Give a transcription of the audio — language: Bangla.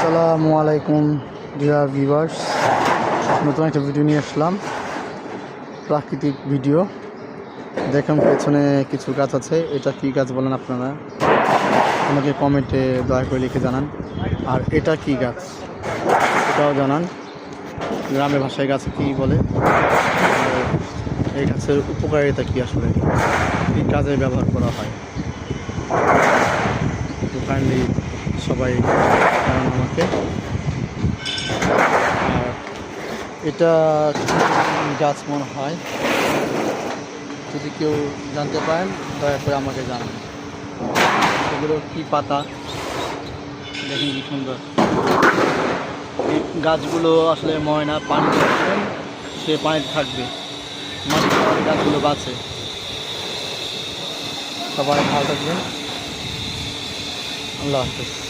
আসসালামু আলাইকুম ডিয়ার ভিউয়ার্স, নতুন একটা ভিডিও নিয়ে আসলাম। প্রাকৃতিক ভিডিও। দেখুন পেছনে কিছু গাছ আছে, এটা কি গাছ বলেন আপনারা আমাকে কমেন্টে দয়া করে লিখে জানান। আর এটা কি গাছ এটাও জানান, গ্রামের ভাষায় গাছে কী বলে, আর এই গাছের উপকারিতা কী, আসলে কী কাজে ব্যবহার করা হয়। তো কাইন্ডলি সবাই জানান আমাকে। আর এটা গাছ মনে হয়, যদি কেউ জানতে পারেন দয়া করে আমাকে জানান। এগুলো কি পাতা, দেখুন কি সুন্দর। এই গাছগুলো আসলে ময়না পানি দিচ্ছেন, সে পানিতে থাকবে, মাটি খাওয়ার গাছগুলো বাঁচে। সবাই ভালো থাকবেন, আল্লাহ হাফেজ।